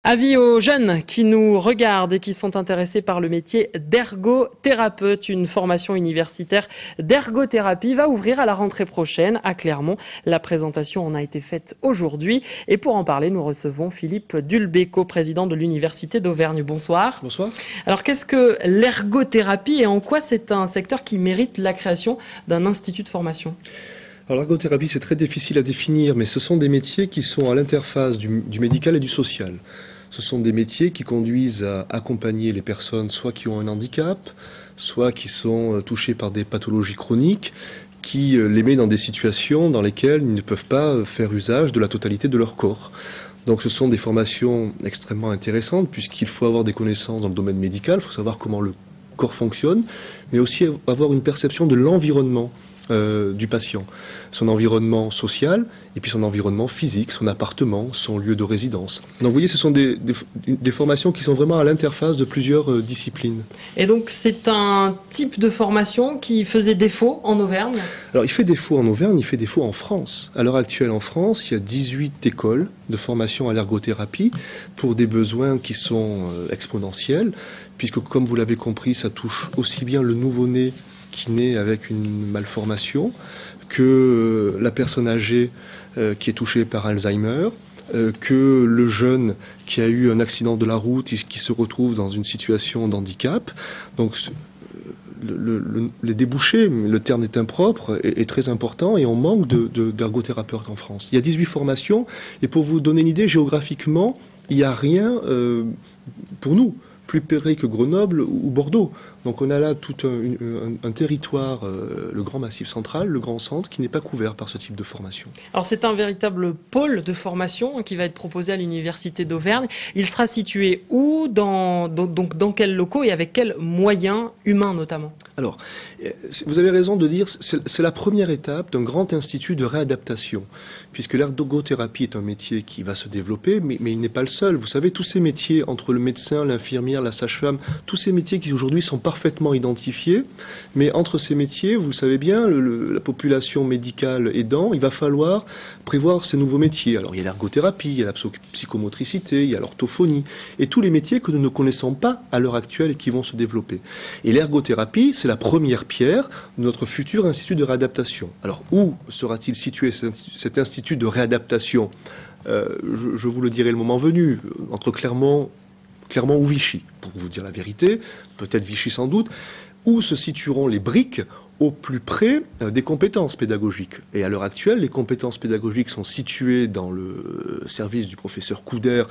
Avis aux jeunes qui nous regardent et qui sont intéressés par le métier d'ergothérapeute. Une formation universitaire d'ergothérapie va ouvrir à la rentrée prochaine à Clermont. La présentation en a été faite aujourd'hui. Et pour en parler, nous recevons Philippe Dulbecco, président de l'Université d'Auvergne. Bonsoir. Bonsoir. Alors qu'est-ce que l'ergothérapie et en quoi c'est un secteur qui mérite la création d'un institut de formation ? Alors l'ergothérapie, c'est très difficile à définir, mais ce sont des métiers qui sont à l'interface du médical et du social. Ce sont des métiers qui conduisent à accompagner les personnes soit qui ont un handicap, soit qui sont touchées par des pathologies chroniques, qui les met dans des situations dans lesquelles ils ne peuvent pas faire usage de la totalité de leur corps. Donc ce sont des formations extrêmement intéressantes puisqu'il faut avoir des connaissances dans le domaine médical, il faut savoir comment le corps fonctionne, mais aussi avoir une perception de l'environnement du patient, son environnement social et puis son environnement physique, son appartement, son lieu de résidence. Donc vous voyez, ce sont des formations qui sont vraiment à l'interface de plusieurs disciplines. Et donc c'est un type de formation qui faisait défaut en Auvergne ? Alors il fait défaut en Auvergne, il fait défaut en France. À l'heure actuelle en France, il y a 18 écoles de formation à l'ergothérapie pour des besoins qui sont exponentiels, puisque comme vous l'avez compris, ça touche aussi bien le nouveau-né qui naît avec une malformation, que la personne âgée qui est touchée par Alzheimer, que le jeune qui a eu un accident de la route et qui se retrouve dans une situation d'handicap. Donc les débouchés, le terme est impropre, est très important et on manque d'ergothérapeutes en France. Il y a 18 formations et pour vous donner une idée, géographiquement, il n'y a rien pour nous plus près que Grenoble ou Bordeaux. Donc on a là tout un territoire, le Grand Massif central, le Grand Centre, qui n'est pas couvert par ce type de formation. Alors c'est un véritable pôle de formation qui va être proposé à l'Université d'Auvergne. Il sera situé où, dans quels locaux et avec quels moyens humains notamment ? Alors, vous avez raison de dire, c'est la première étape d'un grand institut de réadaptation, puisque l'ergothérapie est un métier qui va se développer, mais il n'est pas le seul. Vous savez, tous ces métiers, entre le médecin, l'infirmière, la sage-femme, tous ces métiers qui aujourd'hui sont parfaitement identifiés, mais entre ces métiers, vous le savez bien, la population médicale aidant, il va falloir prévoir ces nouveaux métiers. Alors il y a l'ergothérapie, il y a la psychomotricité, il y a l'orthophonie, et tous les métiers que nous ne connaissons pas à l'heure actuelle et qui vont se développer. Et l'ergothérapie, c'est la première pierre de notre futur institut de réadaptation. Alors où sera-t-il situé cet institut de réadaptation ? Je vous le dirai le moment venu, entre Clermont ou Vichy, pour vous dire la vérité, peut-être Vichy sans doute, où se situeront les briques au plus près des compétences pédagogiques. Et à l'heure actuelle, les compétences pédagogiques sont situées dans le service du professeur Couder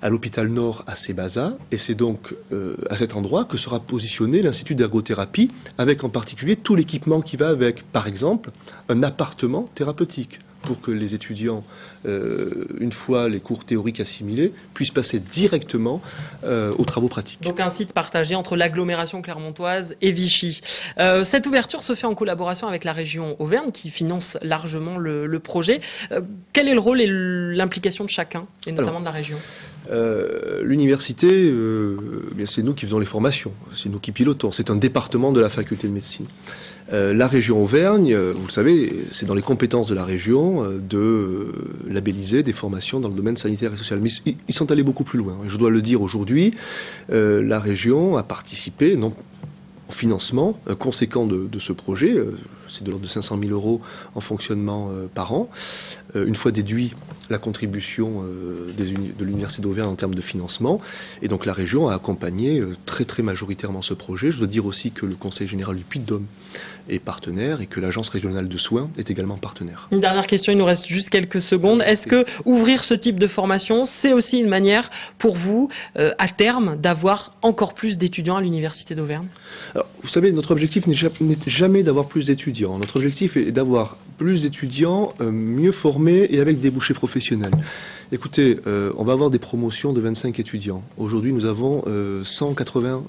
à l'hôpital Nord à Sébaza, et c'est donc à cet endroit que sera positionné l'Institut d'ergothérapie, avec en particulier tout l'équipement qui va avec, par exemple, un appartement thérapeutique, pour que les étudiants, une fois les cours théoriques assimilés, puissent passer directement aux travaux pratiques. Donc un site partagé entre l'agglomération clermontoise et Vichy. Cette ouverture se fait en collaboration avec la région Auvergne, qui finance largement le projet. Quel est le rôle et l'implication de chacun, et notamment de la région ? L'université, c'est nous qui faisons les formations, c'est nous qui pilotons, c'est un département de la faculté de médecine. La région Auvergne, vous le savez, c'est dans les compétences de la région de labelliser des formations dans le domaine sanitaire et social. Mais ils sont allés beaucoup plus loin. Et je dois le dire aujourd'hui, la région a participé au financement conséquent de ce projet. C'est de l'ordre de 500 000 € en fonctionnement par an. Une fois déduit la contribution de l'Université d'Auvergne en termes de financement. Et donc la région a accompagné très très majoritairement ce projet. Je dois dire aussi que le Conseil général du Puy-de-Dôme est partenaire et que l'Agence régionale de soins est également partenaire. Une dernière question, il nous reste juste quelques secondes. Est-ce que ouvrir ce type de formation, c'est aussi une manière pour vous, à terme, d'avoir encore plus d'étudiants à l'Université d'Auvergne ? Alors, vous savez, notre objectif n'est jamais d'avoir plus d'étudiants. Notre objectif est d'avoir plus d'étudiants mieux formés et avec des débouchés professionnels. Écoutez, on va avoir des promotions de 25 étudiants. Aujourd'hui, nous avons 180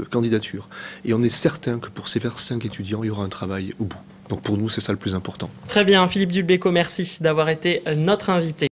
candidatures. Et on est certain que pour ces 25 étudiants, il y aura un travail au bout. Donc pour nous, c'est ça le plus important. Très bien, Philippe Dulbecco, merci d'avoir été notre invité.